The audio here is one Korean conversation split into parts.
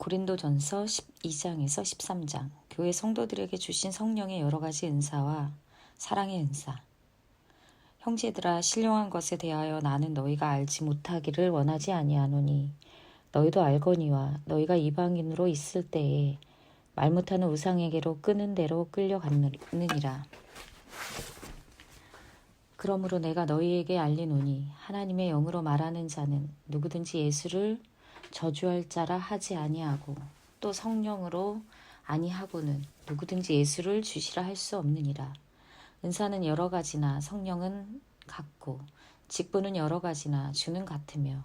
고린도전서 12장에서 13장, 교회 성도들에게 주신 성령의 여러 가지 은사와 사랑의 은사. 형제들아, 신령한 것에 대하여 나는 너희가 알지 못하기를 원하지 아니하노니 너희도 알거니와 너희가 이방인으로 있을 때에 말 못하는 우상에게로 끄는 대로 끌려갔느니라. 그러므로 내가 너희에게 알리노니 하나님의 영으로 말하는 자는 누구든지 예수를 저주할 자라 하지 아니하고 또 성령으로 아니하고는 누구든지 예수를 주시라 할 수 없느니라. 은사는 여러 가지나 성령은 같고 직분은 여러 가지나 주는 같으며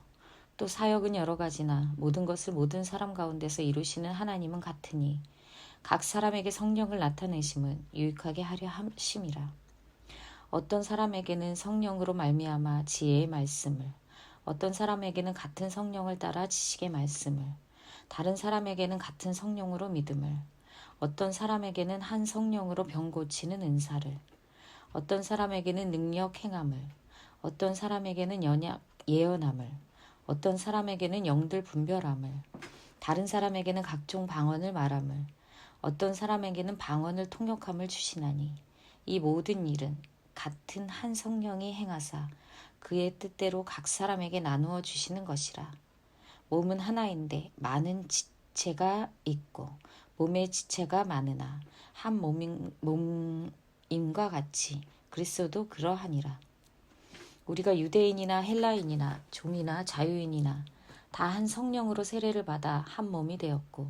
또 사역은 여러 가지나 모든 것을 모든 사람 가운데서 이루시는 하나님은 같으니 각 사람에게 성령을 나타내심은 유익하게 하려 함심이라. 어떤 사람에게는 성령으로 말미암아 지혜의 말씀을, 어떤 사람에게는 같은 성령을 따라 지식의 말씀을, 다른 사람에게는 같은 성령으로 믿음을, 어떤 사람에게는 한 성령으로 병 고치는 은사를, 어떤 사람에게는 능력 행함을, 어떤 사람에게는 예언함을, 어떤 사람에게는 영들 분별함을, 다른 사람에게는 각종 방언을 말함을, 어떤 사람에게는 방언을 통역함을 주시나니 이 모든 일은 같은 한 성령이 행하사 그의 뜻대로 각 사람에게 나누어 주시는 것이라. 몸은 하나인데 많은 지체가 있고 몸의 지체가 많으나 한 몸임과 같이 그리스도도 그러하니라. 우리가 유대인이나 헬라인이나 종이나 자유인이나 다 한 성령으로 세례를 받아 한 몸이 되었고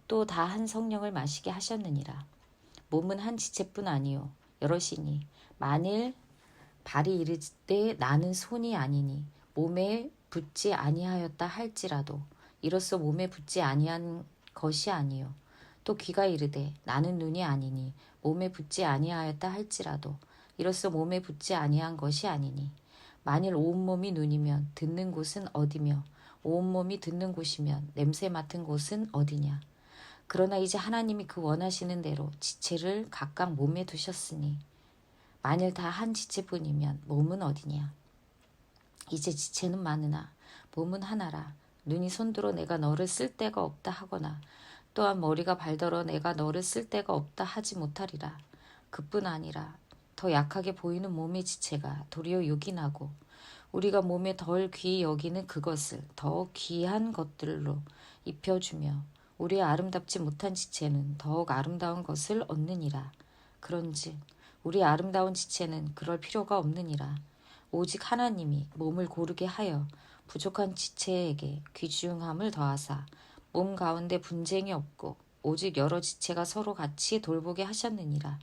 또 다 한 성령을 마시게 하셨느니라. 몸은 한 지체뿐 아니요 여럿이니 만일 발이 이르되 나는 손이 아니니 몸에 붙지 아니하였다 할지라도 이로써 몸에 붙지 아니한 것이 아니요 또 귀가 이르되 나는 눈이 아니니 몸에 붙지 아니하였다 할지라도 이로써 몸에 붙지 아니한 것이 아니니 만일 온몸이 눈이면 듣는 곳은 어디며 온몸이 듣는 곳이면 냄새 맡은 곳은 어디냐. 그러나 이제 하나님이 그 원하시는 대로 지체를 각각 몸에 두셨으니 만일 다 한 지체뿐이면 몸은 어디냐. 이제 지체는 많으나 몸은 하나라. 눈이 손들어 내가 너를 쓸 데가 없다 하거나 또한 머리가 발더러 내가 너를 쓸 데가 없다 하지 못하리라. 그뿐 아니라 더 약하게 보이는 몸의 지체가 도리어 요긴하고 우리가 몸에 덜 귀히 여기는 그것을 더 귀한 것들로 입혀주며 우리의 아름답지 못한 지체는 더욱 아름다운 것을 얻느니라. 그런즉 우리 아름다운 지체는 그럴 필요가 없느니라. 오직 하나님이 몸을 고르게 하여 부족한 지체에게 귀중함을 더하사 몸 가운데 분쟁이 없고 오직 여러 지체가 서로 같이 돌보게 하셨느니라.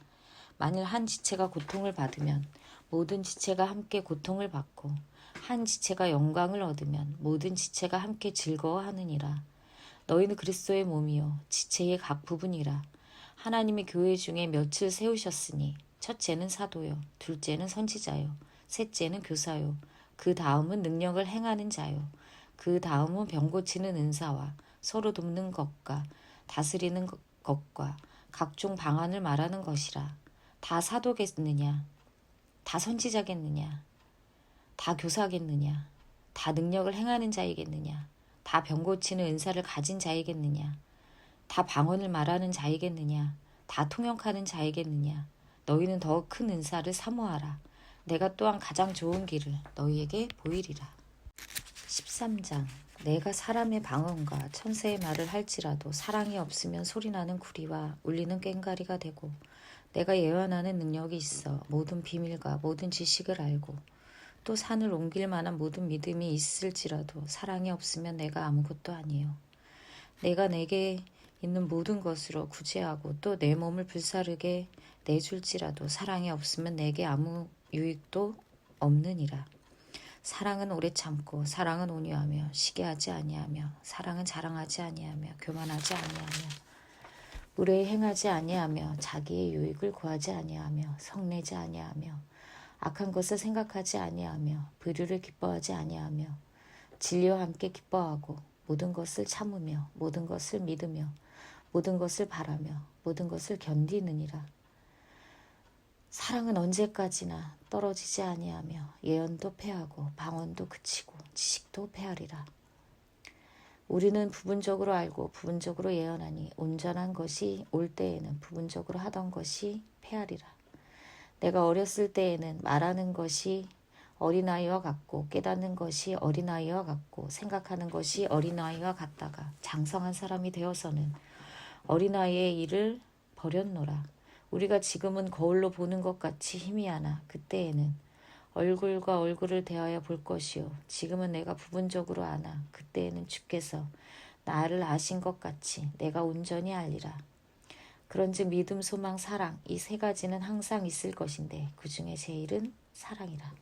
만일 한 지체가 고통을 받으면 모든 지체가 함께 고통을 받고 한 지체가 영광을 얻으면 모든 지체가 함께 즐거워하느니라. 너희는 그리스도의 몸이요 지체의 각 부분이라. 하나님이 교회 중에 몇을 세우셨으니 첫째는 사도요 둘째는 선지자요 셋째는 교사요 그 다음은 능력을 행하는 자요 그 다음은 병 고치는 은사와 서로 돕는 것과 다스리는 것과 각종 방언을 말하는 것이라. 다 사도겠느냐? 다 선지자겠느냐? 다 교사겠느냐? 다 능력을 행하는 자이겠느냐? 다 병 고치는 은사를 가진 자이겠느냐? 다 방언을 말하는 자이겠느냐? 다 통역하는 자이겠느냐? 너희는 더 큰 은사를 사모하라. 내가 또한 가장 좋은 길을 너희에게 보이리라. 13장. 내가 사람의 방언과 천사의 말을 할지라도 사랑이 없으면 소리나는 구리와 울리는 꽹과리가 되고 내가 예언하는 능력이 있어 모든 비밀과 모든 지식을 알고 또 산을 옮길 만한 모든 믿음이 있을지라도 사랑이 없으면 내가 아무것도 아니요. 내가 내게 있는 모든 것으로 구제하고 또 내 몸을 불사르게 내줄지라도 사랑이 없으면 내게 아무 유익도 없느니라. 사랑은 오래 참고 사랑은 온유하며 시기하지 아니하며 사랑은 자랑하지 아니하며 교만하지 아니하며 무례히 행하지 아니하며 자기의 유익을 구하지 아니하며 성내지 아니하며 악한 것을 생각하지 아니하며 불의를 기뻐하지 아니하며 진리와 함께 기뻐하고 모든 것을 참으며 모든 것을 믿으며 모든 것을 바라며 모든 것을 견디느니라. 사랑은 언제까지나 떨어지지 아니하며 예언도 패하고 방언도 그치고 지식도 패하리라. 우리는 부분적으로 알고 부분적으로 예언하니 온전한 것이 올 때에는 부분적으로 하던 것이 패하리라. 내가 어렸을 때에는 말하는 것이 어린아이와 같고 깨닫는 것이 어린아이와 같고 생각하는 것이 어린아이와 같다가 장성한 사람이 되어서는 어린아이의 일을 버렸노라. 우리가 지금은 거울로 보는 것 같이 희미하나 그때에는 얼굴과 얼굴을 대하여 볼 것이요 지금은 내가 부분적으로 아나 그때에는 주께서 나를 아신 것 같이 내가 온전히 알리라. 그런즉 믿음, 소망, 사랑 이 세 가지는 항상 있을 것인데 그 중에 제일은 사랑이라.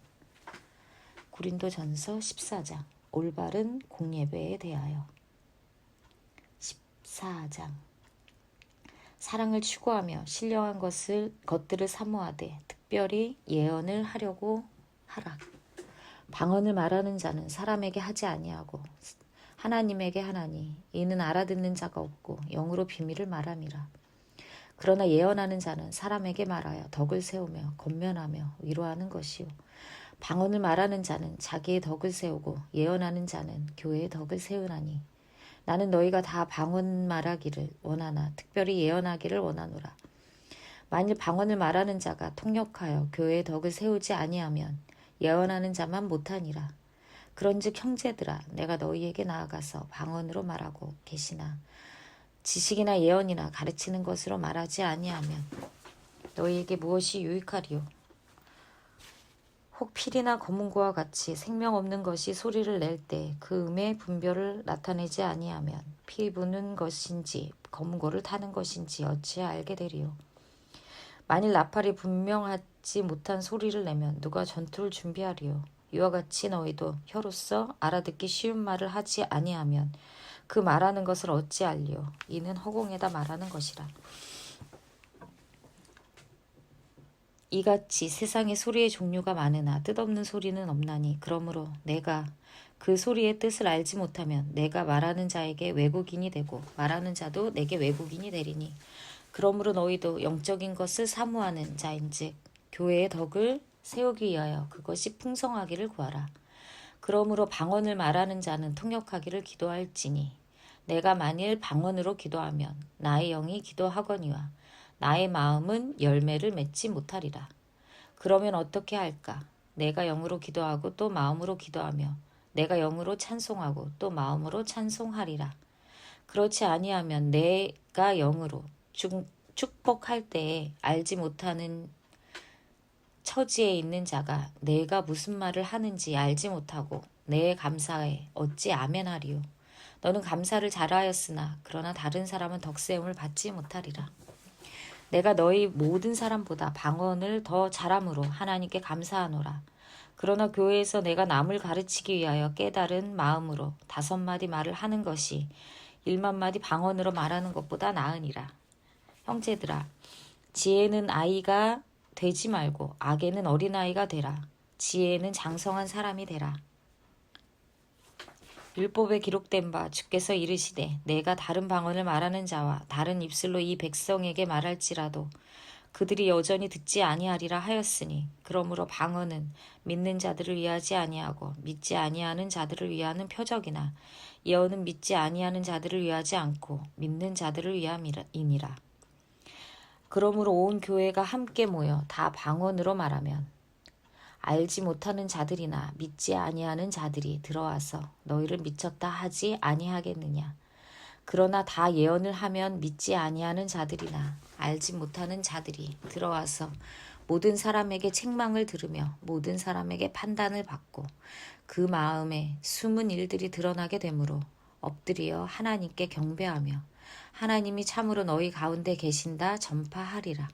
고린도전서 14장 올바른 공예배에 대하여 14장 사랑을 추구하며 신령한 것들을 사모하되 특별히 예언을 하려고 하라. 방언을 말하는 자는 사람에게 하지 아니하고 하나님에게 하나니 이는 알아듣는 자가 없고 영으로 비밀을 말함이라. 그러나 예언하는 자는 사람에게 말하여 덕을 세우며 권면하며 위로하는 것이요 방언을 말하는 자는 자기의 덕을 세우고 예언하는 자는 교회의 덕을 세우나니 나는 너희가 다 방언 말하기를 원하나 특별히 예언하기를 원하노라. 만일 방언을 말하는 자가 통역하여 교회의 덕을 세우지 아니하면 예언하는 자만 못하니라. 그런즉 형제들아 내가 너희에게 나아가서 방언으로 말하고 계시나 지식이나 예언이나 가르치는 것으로 말하지 아니하면 너희에게 무엇이 유익하리요. 혹 필이나 검은고와 같이 생명 없는 것이 소리를 낼 때 그 음의 분별을 나타내지 아니하면 피 부는 것인지 검은고를 타는 것인지 어찌 알게 되리요. 만일 나팔이 분명하지 못한 소리를 내면 누가 전투를 준비하리요. 이와 같이 너희도 혀로서 알아듣기 쉬운 말을 하지 아니하면 그 말하는 것을 어찌 알리요. 이는 허공에다 말하는 것이라. 이같이 세상에 소리의 종류가 많으나 뜻없는 소리는 없나니 그러므로 내가 그 소리의 뜻을 알지 못하면 내가 말하는 자에게 외국인이 되고 말하는 자도 내게 외국인이 되리니 그러므로 너희도 영적인 것을 사모하는 자인즉 교회의 덕을 세우기 위하여 그것이 풍성하기를 구하라. 그러므로 방언을 말하는 자는 통역하기를 기도할지니 내가 만일 방언으로 기도하면 나의 영이 기도하거니와 나의 마음은 열매를 맺지 못하리라. 그러면 어떻게 할까? 내가 영으로 기도하고 또 마음으로 기도하며 내가 영으로 찬송하고 또 마음으로 찬송하리라. 그렇지 아니하면 내가 영으로 축복할 때에 알지 못하는 처지에 있는 자가 내가 무슨 말을 하는지 알지 못하고 내 감사에 어찌 아멘하리요. 너는 감사를 잘하였으나 그러나 다른 사람은 덕세움을 받지 못하리라. 내가 너희 모든 사람보다 방언을 더 잘함으로 하나님께 감사하노라. 그러나 교회에서 내가 남을 가르치기 위하여 깨달은 마음으로 5마디 말을 하는 것이 1만마디 방언으로 말하는 것보다 나으니라. 형제들아, 지혜는 아이가 되지 말고 악에는 어린아이가 되라. 지혜는 장성한 사람이 되라. 율법에 기록된 바 주께서 이르시되 내가 다른 방언을 말하는 자와 다른 입술로 이 백성에게 말할지라도 그들이 여전히 듣지 아니하리라 하였으니 그러므로 방언은 믿는 자들을 위하지 아니하고 믿지 아니하는 자들을 위하는 표적이나 예언은 믿지 아니하는 자들을 위하지 않고 믿는 자들을 위함이니라. 그러므로 온 교회가 함께 모여 다 방언으로 말하면 알지 못하는 자들이나 믿지 아니하는 자들이 들어와서 너희를 미쳤다 하지 아니하겠느냐. 그러나 다 예언을 하면 믿지 아니하는 자들이나 알지 못하는 자들이 들어와서 모든 사람에게 책망을 들으며 모든 사람에게 판단을 받고 그 마음에 숨은 일들이 드러나게 되므로 엎드려 하나님께 경배하며 하나님이 참으로 너희 가운데 계신다 전파하리라.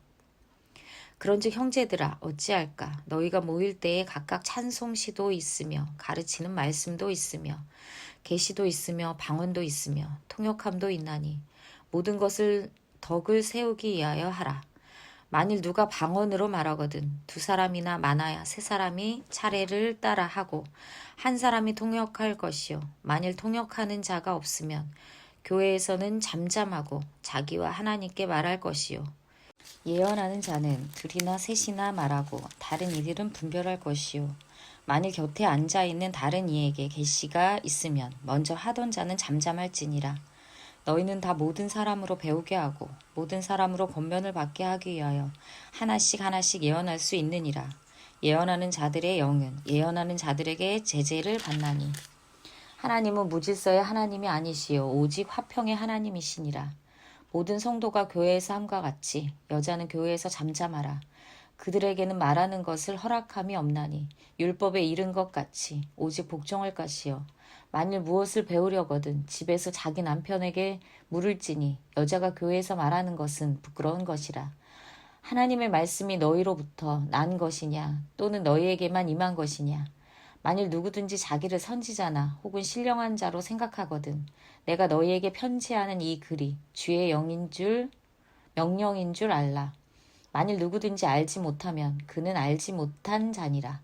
그런즉 형제들아 어찌할까? 너희가 모일 때에 각각 찬송시도 있으며 가르치는 말씀도 있으며 계시도 있으며 방언도 있으며 통역함도 있나니 모든 것을 덕을 세우기 위하여 하라. 만일 누가 방언으로 말하거든 2사람이나 많아야 3사람이 차례를 따라 하고 1사람이 통역할 것이요 만일 통역하는 자가 없으면 교회에서는 잠잠하고 자기와 하나님께 말할 것이요 예언하는 자는 2이나 3이나 말하고 다른 이들은 분별할 것이요 만일 곁에 앉아있는 다른 이에게 계시가 있으면 먼저 하던 자는 잠잠할지니라. 너희는 다 모든 사람으로 배우게 하고 모든 사람으로 권면을 받게 하기 위하여 하나씩 하나씩 예언할 수 있느니라. 예언하는 자들의 영은 예언하는 자들에게 제재를 받나니 하나님은 무질서의 하나님이 아니시요 오직 화평의 하나님이시니라. 모든 성도가 교회에서 함과 같이 여자는 교회에서 잠잠하라. 그들에게는 말하는 것을 허락함이 없나니 율법에 이른 것 같이 오직 복종할 것이요 만일 무엇을 배우려거든 집에서 자기 남편에게 물을지니 여자가 교회에서 말하는 것은 부끄러운 것이라. 하나님의 말씀이 너희로부터 난 것이냐 또는 너희에게만 임한 것이냐. 만일 누구든지 자기를 선지자나 혹은 신령한 자로 생각하거든 내가 너희에게 편지하는 이 글이 주의 명령인 줄 알라. 만일 누구든지 알지 못하면 그는 알지 못한 자니라.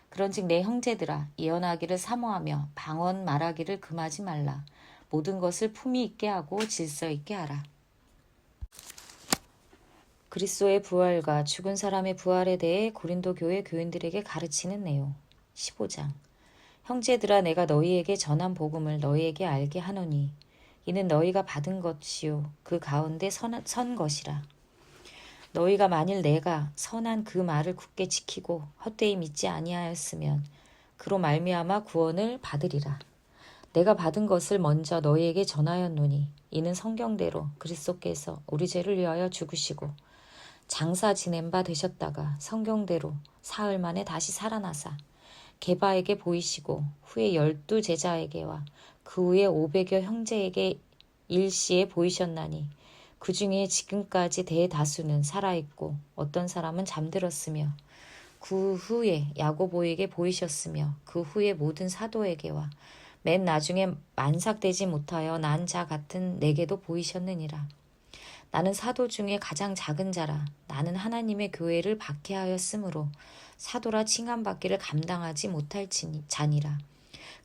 그런즉 내 형제들아 예언하기를 사모하며 방언 말하기를 금하지 말라. 모든 것을 품위 있게 하고 질서 있게 하라. 그리스도의 부활과 죽은 사람의 부활에 대해 고린도 교회 교인들에게 가르치는 내용. 15장. 형제들아 내가 너희에게 전한 복음을 너희에게 알게 하노니 이는 너희가 받은 것이요 그 가운데 선 것이라. 너희가 만일 내가 선한 그 말을 굳게 지키고 헛되이 믿지 아니하였으면 그로 말미암아 구원을 받으리라. 내가 받은 것을 먼저 너희에게 전하였노니 이는 성경대로 그리스도께서 우리 죄를 위하여 죽으시고 장사 지낸 바 되셨다가 성경대로 사흘 만에 다시 살아나사 게바에게 보이시고 후에 12 제자에게와 그 후에 500여 형제에게 일시에 보이셨나니 그 중에 지금까지 대다수는 살아있고 어떤 사람은 잠들었으며 그 후에 야고보에게 보이셨으며 그 후에 모든 사도에게와 맨 나중에 만삭되지 못하여 난 자 같은 내게도 보이셨느니라. 나는 사도 중에 가장 작은 자라. 나는 하나님의 교회를 박해하였으므로 사도라 칭함받기를 감당하지 못할 자니라.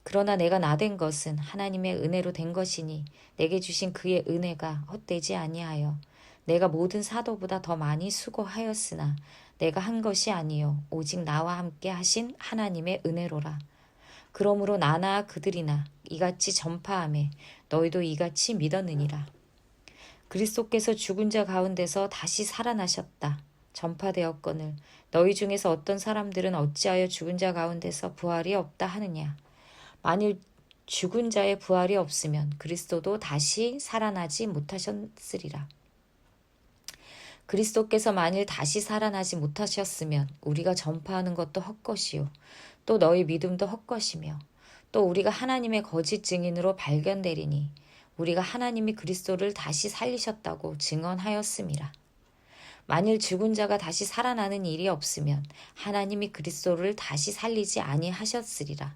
그러나 내가 나된 것은 하나님의 은혜로 된 것이니 내게 주신 그의 은혜가 헛되지 아니하여 내가 모든 사도보다 더 많이 수고하였으나 내가 한 것이 아니요 오직 나와 함께 하신 하나님의 은혜로라. 그러므로 나나 그들이나 이같이 전파하매 너희도 이같이 믿었느니라. 그리스도께서 죽은 자 가운데서 다시 살아나셨다. 전파되었거늘 너희 중에서 어떤 사람들은 어찌하여 죽은 자 가운데서 부활이 없다 하느냐. 만일 죽은 자의 부활이 없으면 그리스도도 다시 살아나지 못하셨으리라. 그리스도께서 만일 다시 살아나지 못하셨으면 우리가 전파하는 것도 헛것이요 또 너희 믿음도 헛것이며 또 우리가 하나님의 거짓 증인으로 발견되리니 우리가 하나님이 그리스도를 다시 살리셨다고 증언하였음이라. 만일 죽은 자가 다시 살아나는 일이 없으면 하나님이 그리스도를 다시 살리지 아니하셨으리라.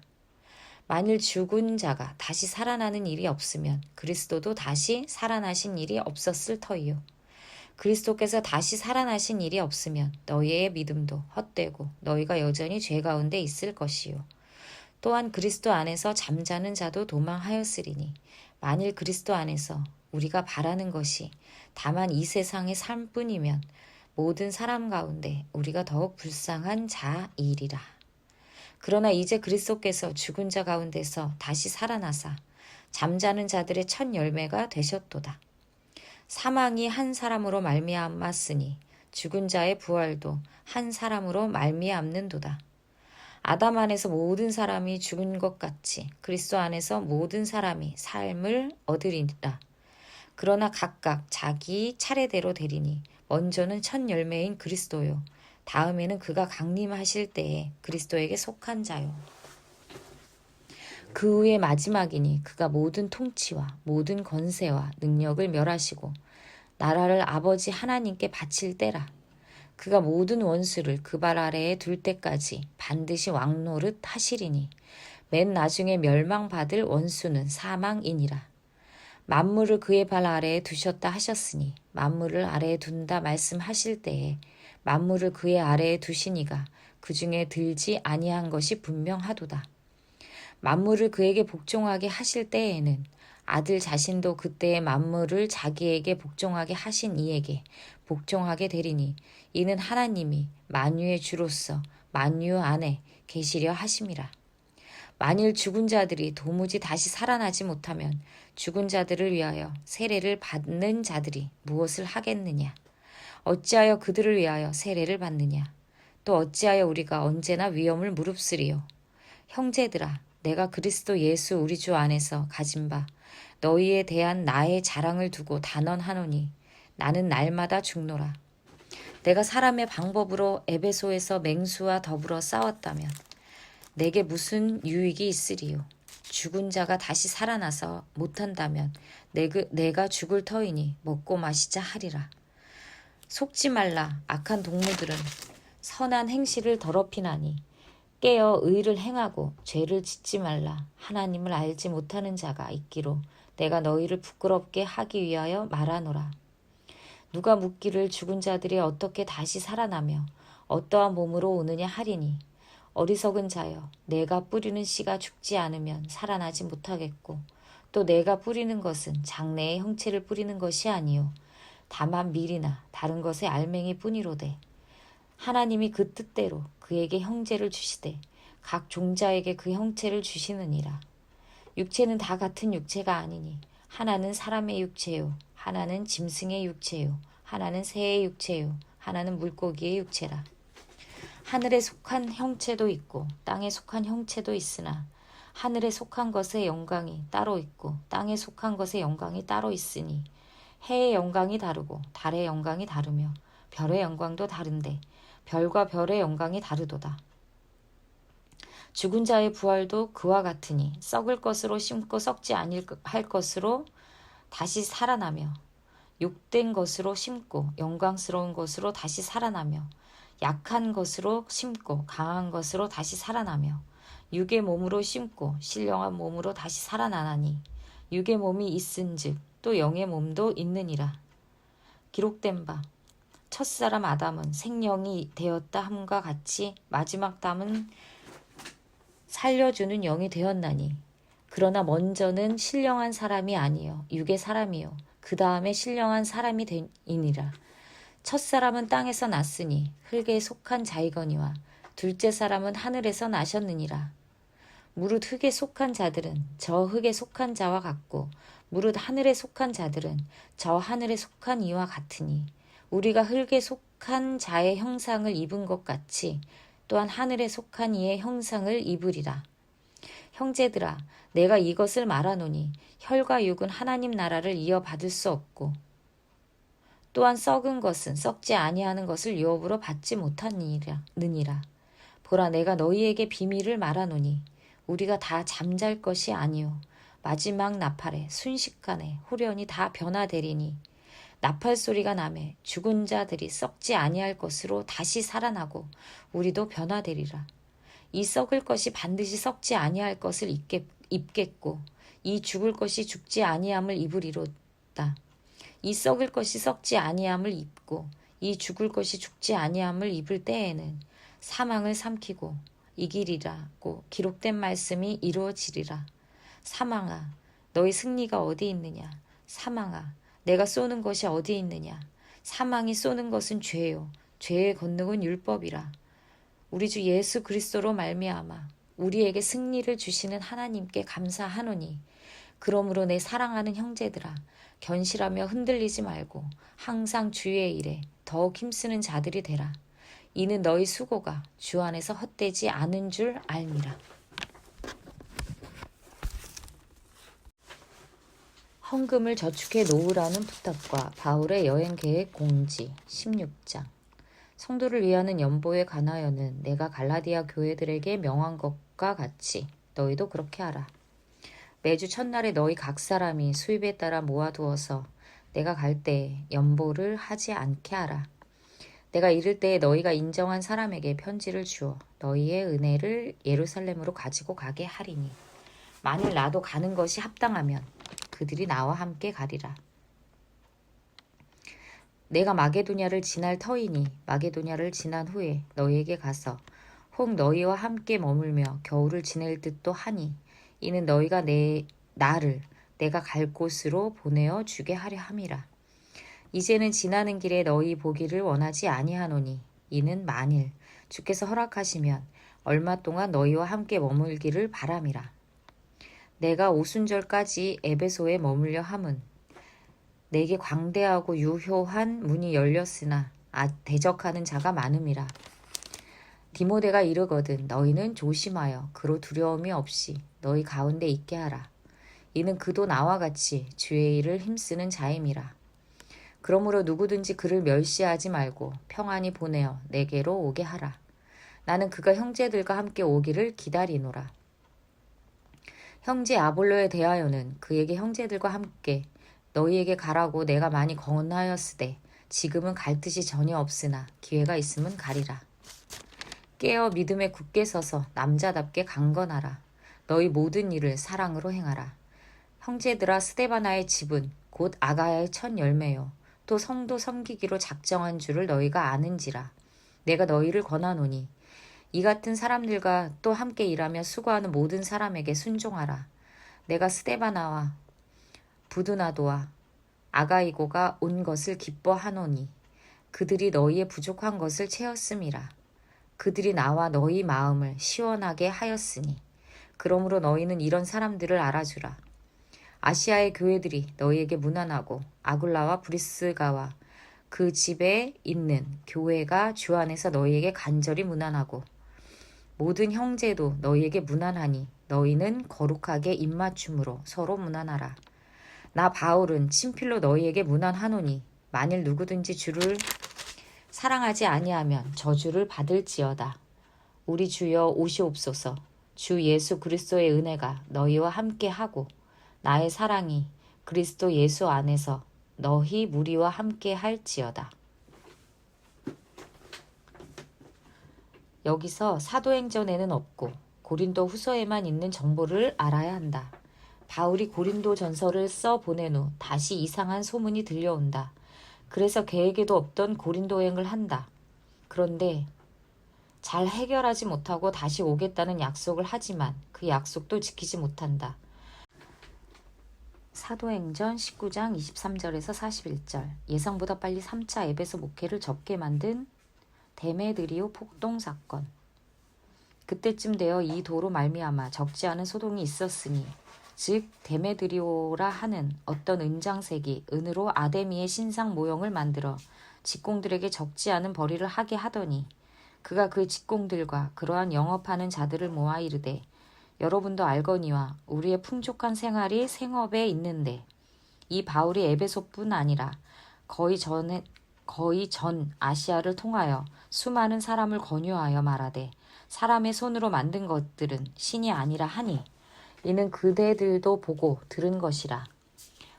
만일 죽은 자가 다시 살아나는 일이 없으면 그리스도도 다시 살아나신 일이 없었을 터이요. 그리스도께서 다시 살아나신 일이 없으면 너희의 믿음도 헛되고 너희가 여전히 죄 가운데 있을 것이요. 또한 그리스도 안에서 잠자는 자도 도망하였으리니 만일 그리스도 안에서 우리가 바라는 것이 다만 이 세상의 삶뿐이면 모든 사람 가운데 우리가 더욱 불쌍한 자이리라. 그러나 이제 그리스도께서 죽은 자 가운데서 다시 살아나사 잠자는 자들의 첫 열매가 되셨도다. 사망이 한 사람으로 말미암았으니 죽은 자의 부활도 한 사람으로 말미암는도다. 아담 안에서 모든 사람이 죽은 것 같이 그리스도 안에서 모든 사람이 삶을 얻으리라. 그러나 각각 자기 차례대로 되리니 먼저는 첫 열매인 그리스도요 다음에는 그가 강림하실 때에 그리스도에게 속한 자요. 그 후에 마지막이니 그가 모든 통치와 모든 권세와 능력을 멸하시고 나라를 아버지 하나님께 바칠 때라. 그가 모든 원수를 그 발 아래에 둘 때까지 반드시 왕노릇 하시리니 맨 나중에 멸망받을 원수는 사망이니라. 만물을 그의 발 아래에 두셨다 하셨으니 만물을 아래에 둔다 말씀하실 때에 만물을 그의 아래에 두시니가 그 중에 들지 아니한 것이 분명하도다. 만물을 그에게 복종하게 하실 때에는 아들 자신도 그때의 만물을 자기에게 복종하게 하신 이에게 복종하게 되리니 이는 하나님이 만유의 주로서 만유 안에 계시려 하심이라. 만일 죽은 자들이 도무지 다시 살아나지 못하면 죽은 자들을 위하여 세례를 받는 자들이 무엇을 하겠느냐? 어찌하여 그들을 위하여 세례를 받느냐? 또 어찌하여 우리가 언제나 위험을 무릅쓰리요? 형제들아, 내가 그리스도 예수 우리 주 안에서 가진 바 너희에 대한 나의 자랑을 두고 단언하노니 나는 날마다 죽노라. 내가 사람의 방법으로 에베소에서 맹수와 더불어 싸웠다면 내게 무슨 유익이 있으리요? 죽은 자가 다시 살아나서 못한다면 내가 죽을 터이니 먹고 마시자 하리라. 속지 말라. 악한 동무들은 선한 행실을 더럽히나니 깨어 의를 행하고 죄를 짓지 말라. 하나님을 알지 못하는 자가 있기로 내가 너희를 부끄럽게 하기 위하여 말하노라. 누가 묻기를 죽은 자들이 어떻게 다시 살아나며 어떠한 몸으로 오느냐 하리니 어리석은 자여, 내가 뿌리는 씨가 죽지 않으면 살아나지 못하겠고 또 내가 뿌리는 것은 장래의 형체를 뿌리는 것이 아니요 다만 밀이나 다른 것의 알맹이 뿐이로되 하나님이 그 뜻대로 그에게 형제를 주시되 각 종자에게 그 형체를 주시느니라. 육체는 다 같은 육체가 아니니 하나는 사람의 육체요 하나는 짐승의 육체요 하나는 새의 육체요 하나는 물고기의 육체라. 하늘에 속한 형체도 있고 땅에 속한 형체도 있으나 하늘에 속한 것의 영광이 따로 있고 땅에 속한 것의 영광이 따로 있으니 해의 영광이 다르고 달의 영광이 다르며 별의 영광도 다른데 별과 별의 영광이 다르도다. 죽은 자의 부활도 그와 같으니 썩을 것으로 심고 썩지 아니할 것으로 다시 살아나며 욕된 것으로 심고 영광스러운 것으로 다시 살아나며 약한 것으로 심고 강한 것으로 다시 살아나며 육의 몸으로 심고 신령한 몸으로 다시 살아나나니 육의 몸이 있은즉 또 영의 몸도 있느니라. 기록된 바 첫사람 아담은 생령이 되었다 함과 같이 마지막 담은 살려주는 영이 되었나니 그러나 먼저는 신령한 사람이 아니요 육의 사람이요 그 다음에 신령한 사람이 되니라. 첫사람은 땅에서 났으니 흙에 속한 자이거니와 둘째 사람은 하늘에서 나셨느니라. 무릇 흙에 속한 자들은 저 흙에 속한 자와 같고 무릇 하늘에 속한 자들은 저 하늘에 속한 이와 같으니 우리가 흙에 속한 자의 형상을 입은 것 같이 또한 하늘에 속한 이의 형상을 입으리라. 형제들아, 내가 이것을 말하노니 혈과 육은 하나님 나라를 이어받을 수 없고 또한 썩은 것은 썩지 아니하는 것을 유업으로 받지 못하느니라. 보라, 내가 너희에게 비밀을 말하노니 우리가 다 잠잘 것이 아니요 마지막 나팔에 순식간에 후련히 다 변화되리니 나팔 소리가 나매 죽은 자들이 썩지 아니할 것으로 다시 살아나고 우리도 변화되리라. 이 썩을 것이 반드시 썩지 아니할 것을 입겠고 이 죽을 것이 죽지 아니함을 입으리로다. 이 썩을 것이 썩지 아니함을 입고 이 죽을 것이 죽지 아니함을 입을 때에는 사망을 삼키고 이기리라고 기록된 말씀이 이루어지리라. 사망아, 너희 승리가 어디 있느냐? 사망아, 내가 쏘는 것이 어디 있느냐? 사망이 쏘는 것은 죄요 죄의 권능은 율법이라. 우리 주 예수 그리스도로 말미암아 우리에게 승리를 주시는 하나님께 감사하노니 그러므로 내 사랑하는 형제들아, 견실하며 흔들리지 말고 항상 주의 일에 더욱 힘쓰는 자들이 되라. 이는 너희 수고가 주 안에서 헛되지 않은 줄 알미라. 헌금을 저축해 놓으라는 부탁과 바울의 여행 계획 공지 16장. 성도를 위하는 연보에 관하여는 내가 갈라디아 교회들에게 명한 것과 같이 너희도 그렇게 하라. 매주 첫날에 너희 각 사람이 수입에 따라 모아두어서 내가 갈 때에 연보를 하지 않게 하라. 내가 이를 때에 너희가 인정한 사람에게 편지를 주어 너희의 은혜를 예루살렘으로 가지고 가게 하리니 만일 나도 가는 것이 합당하면 그들이 나와 함께 가리라. 내가 마게도냐를 지날 터이니 마게도냐를 지난 후에 너희에게 가서 혹 너희와 함께 머물며 겨울을 지낼 듯도 하니 이는 너희가 나를 내가 갈 곳으로 보내어 주게 하려 함이라. 이제는 지나는 길에 너희 보기를 원하지 아니하노니 이는 만일 주께서 허락하시면 얼마 동안 너희와 함께 머물기를 바람이라. 내가 오순절까지 에베소에 머물려 함은 내게 광대하고 유효한 문이 열렸으나 대적하는 자가 많음이라. 디모데가 이르거든 너희는 조심하여 그로 두려움이 없이 너희 가운데 있게 하라. 이는 그도 나와 같이 주의 일을 힘쓰는 자임이라. 그러므로 누구든지 그를 멸시하지 말고 평안히 보내어 내게로 오게 하라. 나는 그가 형제들과 함께 오기를 기다리노라. 형제 아볼로에 대하여는 그에게 형제들과 함께 너희에게 가라고 내가 많이 권하였으되 지금은 갈 뜻이 전혀 없으나 기회가 있으면 가리라. 깨어 믿음에 굳게 서서 남자답게 강건하라. 너희 모든 일을 사랑으로 행하라. 형제들아, 스데바나의 집은 곧 아가야의 첫 열매요 또 성도 섬기기로 작정한 줄을 너희가 아는지라. 내가 너희를 권하노니 이 같은 사람들과 또 함께 일하며 수고하는 모든 사람에게 순종하라. 내가 스데바나와 부두나도와 아가이고가 온 것을 기뻐하노니 그들이 너희의 부족한 것을 채웠음이라. 그들이 나와 너희 마음을 시원하게 하였으니 그러므로 너희는 이런 사람들을 알아주라. 아시아의 교회들이 너희에게 문안하고 아굴라와 브리스가와 그 집에 있는 교회가 주 안에서 너희에게 간절히 문안하고 모든 형제도 너희에게 문안하니 너희는 거룩하게 입맞춤으로 서로 문안하라. 나 바울은 친필로 너희에게 문안하노니 만일 누구든지 주를 사랑하지 아니하면 저주를 받을지어다. 우리 주여 오시옵소서. 주 예수 그리스도의 은혜가 너희와 함께 하고 나의 사랑이 그리스도 예수 안에서 너희 무리와 함께 할지어다. 여기서 사도행전에는 없고 고린도 후서에만 있는 정보를 알아야 한다. 바울이 고린도 전서를 써 보낸 후 다시 이상한 소문이 들려온다. 그래서 계획에도 없던 고린도행을 한다. 그런데 잘 해결하지 못하고 다시 오겠다는 약속을 하지만 그 약속도 지키지 못한다. 사도행전 19장 23절에서 41절. 예상보다 빨리 3차 에베소 목회를 접게 만든 데메드리오 폭동 사건. 그때쯤 되어 이 도로 말미암아 적지 않은 소동이 있었으니 즉 데메드리오라 하는 어떤 은장색이 은으로 아데미의 신상 모형을 만들어 직공들에게 적지 않은 벌이를 하게 하더니 그가 그 직공들과 그러한 영업하는 자들을 모아 이르되 여러분도 알거니와 우리의 풍족한 생활이 생업에 있는데 이 바울이 에베소뿐 아니라 거의 전 아시아를 통하여 수많은 사람을 권유하여 말하되 사람의 손으로 만든 것들은 신이 아니라 하니 이는 그대들도 보고 들은 것이라.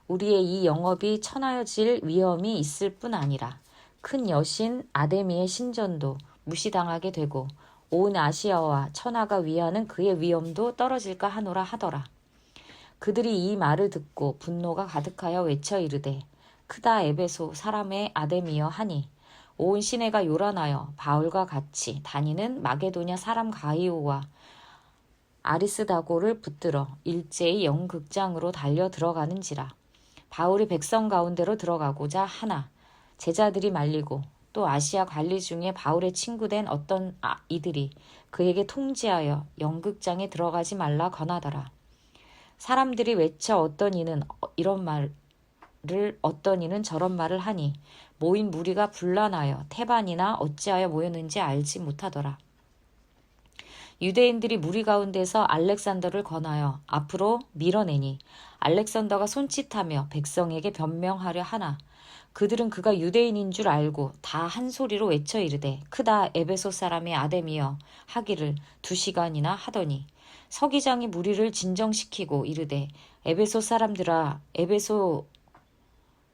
우리의 이 영업이 천하여질 위험이 있을 뿐 아니라 큰 여신 아데미의 신전도 무시당하게 되고 온 아시아와 천하가 위하는 그의 위엄도 떨어질까 하노라 하더라. 그들이 이 말을 듣고 분노가 가득하여 외쳐 이르되 크다 에베소 사람의 아데미여 하니 온 시내가 요란하여 바울과 같이 다니는 마게도냐 사람 가이오와 아리스다고를 붙들어 일제히 영극장으로 달려 들어가는지라. 바울이 백성 가운데로 들어가고자 하나 제자들이 말리고 또 아시아 관리 중에 바울의 친구된 어떤 이들이 그에게 통지하여 영극장에 들어가지 말라 권하더라. 사람들이 외쳐 어떤 이는 이런 말을 어떤 이는 저런 말을 하니 모인 무리가 분란하여 태반이나 어찌하여 모였는지 알지 못하더라. 유대인들이 무리 가운데서 알렉산더를 권하여 앞으로 밀어내니 알렉산더가 손짓하며 백성에게 변명하려 하나 그들은 그가 유대인인 줄 알고 다 한 소리로 외쳐 이르되 크다 에베소 사람의 아데미여 하기를 2시간이나 하더니 서기장이 무리를 진정시키고 이르되 에베소 사람들아 에베소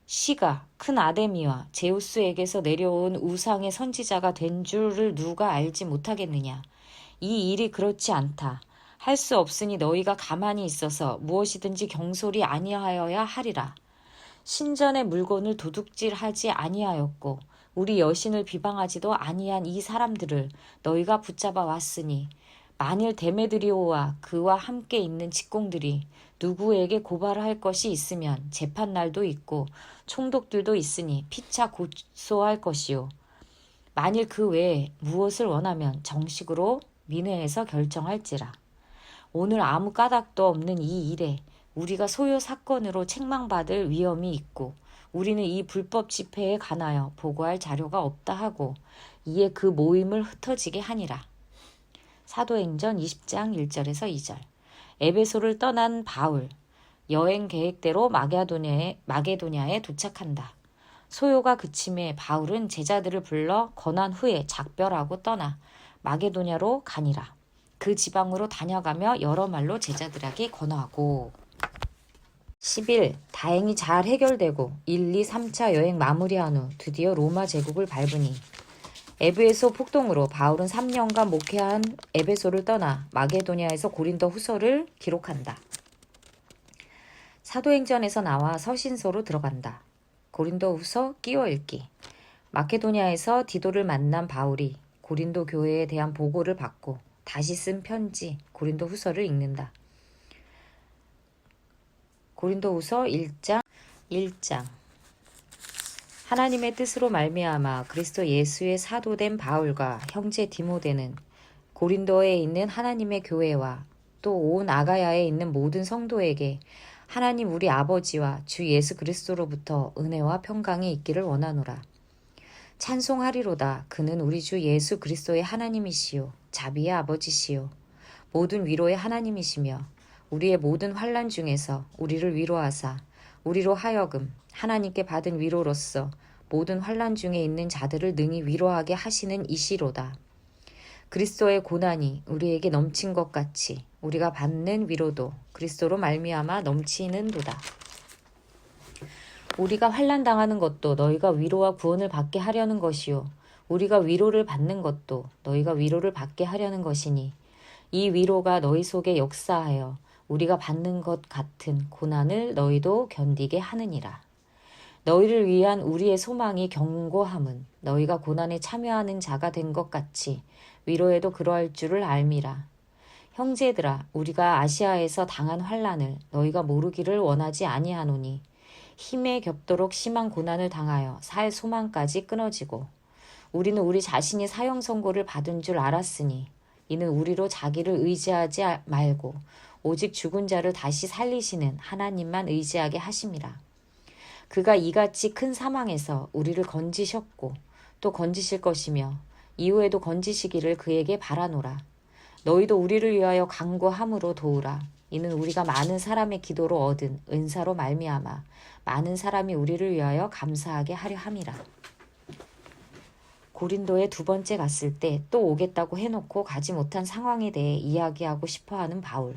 시가 큰 아데미와 제우스에게서 내려온 우상의 선지자가 된 줄을 누가 알지 못하겠느냐. 이 일이 그렇지 않다. 할 수 없으니 너희가 가만히 있어서 무엇이든지 경솔이 아니하여야 하리라. 신전의 물건을 도둑질하지 아니하였고 우리 여신을 비방하지도 아니한 이 사람들을 너희가 붙잡아 왔으니 만일 데메드리오와 그와 함께 있는 직공들이 누구에게 고발할 것이 있으면 재판날도 있고 총독들도 있으니 피차 고소할 것이요. 만일 그 외에 무엇을 원하면 정식으로 민회에서 결정할지라. 오늘 아무 까닭도 없는 이 일에 우리가 소요 사건으로 책망받을 위험이 있고 우리는 이 불법 집회에 관하여 보고할 자료가 없다 하고 이에 그 모임을 흩어지게 하니라. 사도행전 20장 1절에서 2절. 에베소를 떠난 바울, 여행 계획대로 마게도냐에 도착한다. 소요가 그침에 바울은 제자들을 불러 권한 후에 작별하고 떠나 마게도냐로 가니라. 그 지방으로 다녀가며 여러 말로 제자들에게 권하고. 10일 다행히 잘 해결되고 1, 2, 3차 여행 마무리한 후 드디어 로마 제국을 밟으니 에베소 폭동으로 바울은 3년간 목회한 에베소를 떠나 마게도냐에서 고린도 후서를 기록한다. 사도행전에서 나와 서신서로 들어간다. 고린도 후서 끼워 읽기. 마케도냐에서 디도를 만난 바울이 고린도 교회에 대한 보고를 받고 다시 쓴 편지 고린도 후서를 읽는다. 고린도 후서 1장. 하나님의 뜻으로 말미암아 그리스도 예수의 사도된 바울과 형제 디모데는 고린도에 있는 하나님의 교회와 또 온 아가야에 있는 모든 성도에게 하나님 우리 아버지와 주 예수 그리스도로부터 은혜와 평강이 있기를 원하노라. 찬송하리로다. 그는 우리 주 예수 그리스도의 하나님이시요 자비의 아버지시요 모든 위로의 하나님이시며 우리의 모든 환난 중에서 우리를 위로하사 우리로 하여금 하나님께 받은 위로로서 모든 환난 중에 있는 자들을 능히 위로하게 하시는 이시로다. 그리스도의 고난이 우리에게 넘친 것 같이 우리가 받는 위로도 그리스도로 말미암아 넘치는도다. 우리가 환난 당하는 것도 너희가 위로와 구원을 받게 하려는 것이요 우리가 위로를 받는 것도 너희가 위로를 받게 하려는 것이니 이 위로가 너희 속에 역사하여 우리가 받는 것 같은 고난을 너희도 견디게 하느니라. 너희를 위한 우리의 소망이 견고함은 너희가 고난에 참여하는 자가 된 것 같이 위로에도 그러할 줄을 알미라. 형제들아, 우리가 아시아에서 당한 환난을 너희가 모르기를 원하지 아니하노니 힘에 겹도록 심한 고난을 당하여 살 소망까지 끊어지고 우리는 우리 자신이 사형 선고를 받은 줄 알았으니 이는 우리로 자기를 의지하지 말고 오직 죽은 자를 다시 살리시는 하나님만 의지하게 하심이라. 그가 이같이 큰 사망에서 우리를 건지셨고 또 건지실 것이며 이후에도 건지시기를 그에게 바라노라. 너희도 우리를 위하여 간구함으로 도우라. 이는 우리가 많은 사람의 기도로 얻은 은사로 말미암아 많은 사람이 우리를 위하여 감사하게 하려 함이라. 고린도에 두 번째 갔을 때 또 오겠다고 해놓고 가지 못한 상황에 대해 이야기하고 싶어하는 바울.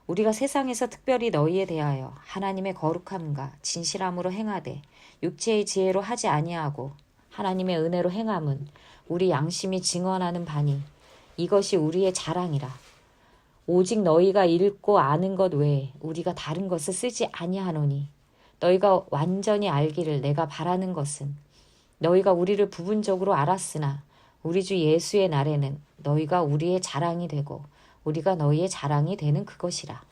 우리가 세상에서 특별히 너희에 대하여 하나님의 거룩함과 진실함으로 행하되 육체의 지혜로 하지 아니하고 하나님의 은혜로 행함은 우리 양심이 증언하는 바니 이것이 우리의 자랑이라. 오직 너희가 읽고 아는 것 외에 우리가 다른 것을 쓰지 아니하노니 너희가 완전히 알기를 내가 바라는 것은 너희가 우리를 부분적으로 알았으나 우리 주 예수의 날에는 너희가 우리의 자랑이 되고 우리가 너희의 자랑이 되는 그것이라.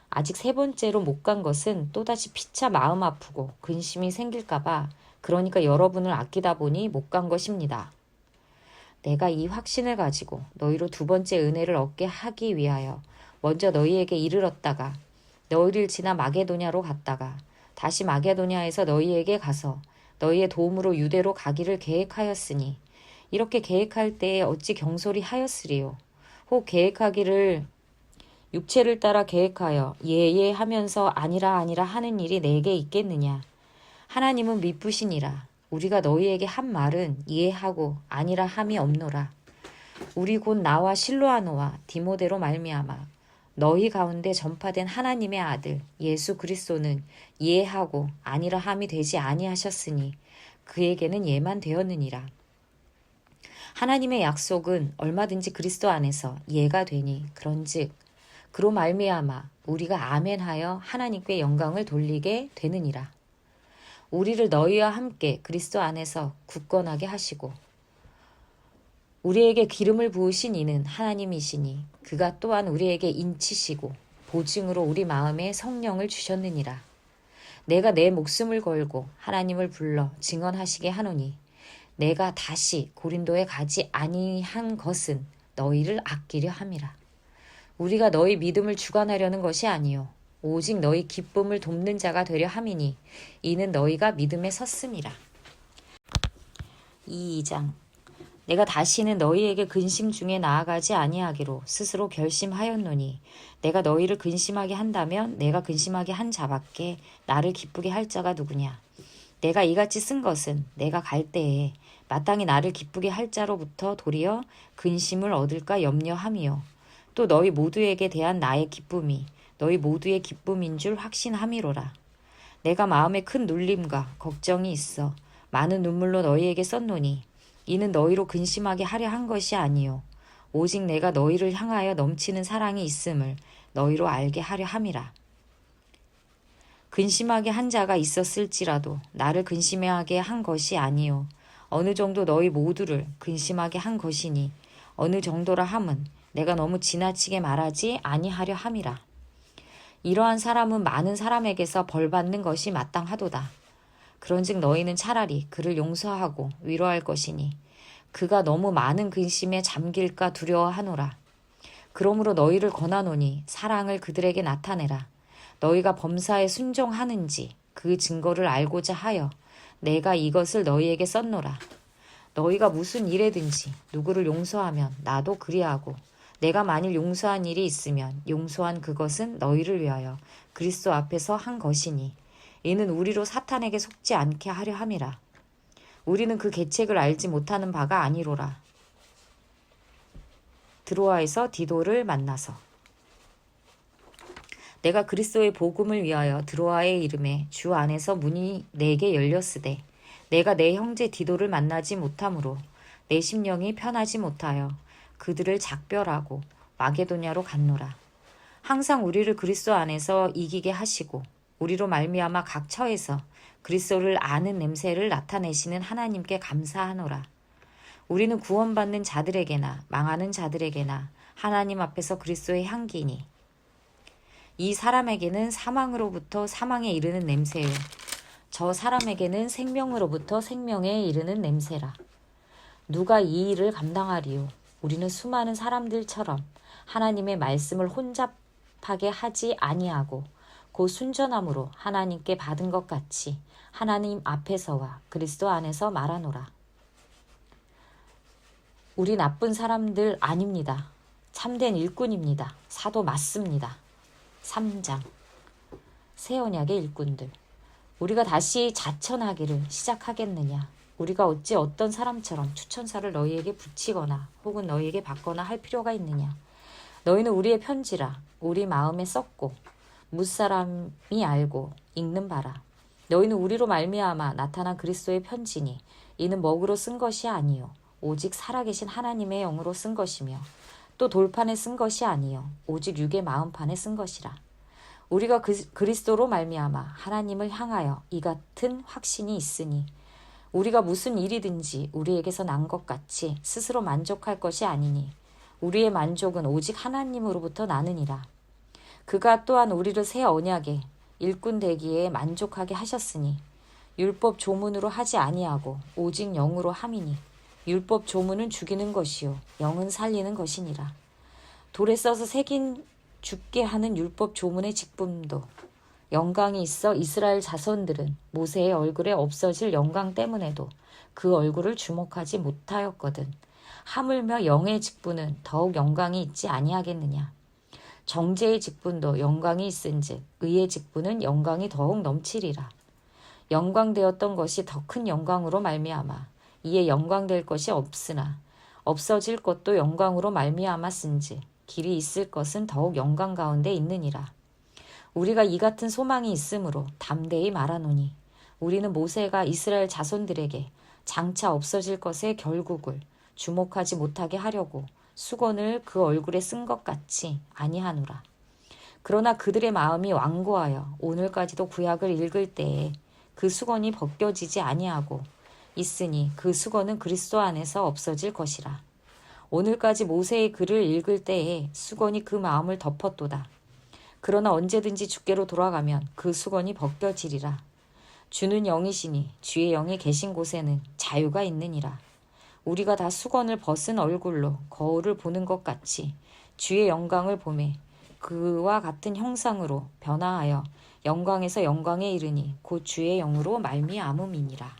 아직 세 번째로 못 간 것은 또다시 피차 마음 아프고 근심이 생길까봐 그러니까 여러분을 아끼다 보니 못 간 것입니다. 내가 이 확신을 가지고 너희로 두 번째 은혜를 얻게 하기 위하여 먼저 너희에게 이르렀다가 너희를 지나 마게도냐로 갔다가 다시 마게도냐에서 너희에게 가서 너희의 도움으로 유대로 가기를 계획하였으니 이렇게 계획할 때에 어찌 경솔히 하였으리요. 혹 계획하기를 육체를 따라 계획하여 예예 하면서 아니라 아니라 하는 일이 내게 있겠느냐. 하나님은 미쁘시니라. 우리가 너희에게 한 말은 이해하고 아니라 함이 없노라. 우리 곧 나와 실로아노와 디모데로 말미암아 너희 가운데 전파된 하나님의 아들 예수 그리스도는 이해하고 아니라 함이 되지 아니하셨으니 그에게는 예만 되었느니라. 하나님의 약속은 얼마든지 그리스도 안에서 예가 되니 그런즉 그로 말미암아 우리가 아멘하여 하나님께 영광을 돌리게 되느니라. 우리를 너희와 함께 그리스도 안에서 굳건하게 하시고 우리에게 기름을 부으신 이는 하나님이시니 그가 또한 우리에게 인치시고 보증으로 우리 마음에 성령을 주셨느니라. 내가 내 목숨을 걸고 하나님을 불러 증언하시게 하노니 내가 다시 고린도에 가지 아니한 것은 너희를 아끼려 함이라. 우리가 너희 믿음을 주관하려는 것이 아니요 오직 너희 기쁨을 돕는 자가 되려 함이니 이는 너희가 믿음에 섰음이라. 2장. 내가 다시는 너희에게 근심 중에 나아가지 아니하기로 스스로 결심하였노니 내가 너희를 근심하게 한다면 내가 근심하게 한 자밖에 나를 기쁘게 할 자가 누구냐. 내가 이같이 쓴 것은 내가 갈 때에 마땅히 나를 기쁘게 할 자로부터 도리어 근심을 얻을까 염려함이요 또 너희 모두에게 대한 나의 기쁨이 너희 모두의 기쁨인 줄 확신함이로라. 내가 마음에 큰 눌림과 걱정이 있어 많은 눈물로 너희에게 썼노니 이는 너희로 근심하게 하려 한 것이 아니요 오직 내가 너희를 향하여 넘치는 사랑이 있음을 너희로 알게 하려 함이라. 근심하게 한 자가 있었을지라도 나를 근심하게 한 것이 아니요 어느 정도 너희 모두를 근심하게 한 것이니 어느 정도라 함은 내가 너무 지나치게 말하지 아니하려 함이라. 이러한 사람은 많은 사람에게서 벌받는 것이 마땅하도다. 그런즉 너희는 차라리 그를 용서하고 위로할 것이니 그가 너무 많은 근심에 잠길까 두려워하노라. 그러므로 너희를 권하노니 사랑을 그들에게 나타내라. 너희가 범사에 순종하는지 그 증거를 알고자 하여 내가 이것을 너희에게 썼노라. 너희가 무슨 일에든지 누구를 용서하면 나도 그리하고 내가 만일 용서한 일이 있으면 용서한 그것은 너희를 위하여 그리스도 앞에서 한 것이니 이는 우리로 사탄에게 속지 않게 하려 함이라. 우리는 그 계책을 알지 못하는 바가 아니로라. 드로아에서 디도를 만나서. 내가 그리스도의 복음을 위하여 드로아의 이름에 주 안에서 문이 내게 열렸으되 내가 내 형제 디도를 만나지 못하므로 내 심령이 편하지 못하여 그들을 작별하고 마게도냐로 갔노라. 항상 우리를 그리스도 안에서 이기게 하시고 우리로 말미암아 각 처에서 그리스도를 아는 냄새를 나타내시는 하나님께 감사하노라. 우리는 구원받는 자들에게나 망하는 자들에게나 하나님 앞에서 그리스도의 향기니 이 사람에게는 사망으로부터 사망에 이르는 냄새요 저 사람에게는 생명으로부터 생명에 이르는 냄새라. 누가 이 일을 감당하리요. 우리는 수많은 사람들처럼 하나님의 말씀을 혼잡하게 하지 아니하고 곧 순전함으로 하나님께 받은 것 같이 하나님 앞에서와 그리스도 안에서 말하노라. 우리 나쁜 사람들 아닙니다. 참된 일꾼입니다. 사도 맞습니다. 3장. 새 언약의 일꾼들. 우리가 다시 자천하기를 시작하겠느냐. 우리가 어찌 어떤 사람처럼 추천사를 너희에게 붙이거나 혹은 너희에게 받거나 할 필요가 있느냐. 너희는 우리의 편지라 우리 마음에 썼고 무사람이 알고 읽는 바라. 너희는 우리로 말미암아 나타난 그리스도의 편지니 이는 먹으로 쓴 것이 아니요 오직 살아계신 하나님의 영으로 쓴 것이며 또 돌판에 쓴 것이 아니요 오직 육의 마음판에 쓴 것이라. 우리가 그리스도로 말미암아 하나님을 향하여 이 같은 확신이 있으니 우리가 무슨 일이든지 우리에게서 난 것 같이 스스로 만족할 것이 아니니 우리의 만족은 오직 하나님으로부터 나느니라. 그가 또한 우리를 새 언약의 일꾼 되기에 만족하게 하셨으니 율법 조문으로 하지 아니하고 오직 영으로 함이니 율법 조문은 죽이는 것이요 영은 살리는 것이니라. 돌에 써서 새긴 죽게 하는 율법 조문의 직분도 영광이 있어 이스라엘 자손들은 모세의 얼굴에 없어질 영광 때문에도 그 얼굴을 주목하지 못하였거든. 하물며 영의 직분은 더욱 영광이 있지 아니하겠느냐. 정죄의 직분도 영광이 있은즉 의의 직분은 영광이 더욱 넘치리라. 영광되었던 것이 더 큰 영광으로 말미암아 이에 영광될 것이 없으나 없어질 것도 영광으로 말미암았은즉 길이 있을 것은 더욱 영광 가운데 있느니라. 우리가 이 같은 소망이 있으므로 담대히 말하노니 우리는 모세가 이스라엘 자손들에게 장차 없어질 것의 결국을 주목하지 못하게 하려고 수건을 그 얼굴에 쓴 것 같이 아니하노라. 그러나 그들의 마음이 완고하여 오늘까지도 구약을 읽을 때에 그 수건이 벗겨지지 아니하고 있으니 그 수건은 그리스도 안에서 없어질 것이라. 오늘까지 모세의 글을 읽을 때에 수건이 그 마음을 덮었도다. 그러나 언제든지 주께로 돌아가면 그 수건이 벗겨지리라. 주는 영이시니 주의 영이 계신 곳에는 자유가 있느니라. 우리가 다 수건을 벗은 얼굴로 거울을 보는 것 같이 주의 영광을 보매 그와 같은 형상으로 변화하여 영광에서 영광에 이르니 곧 주의 영으로 말미암음이니라.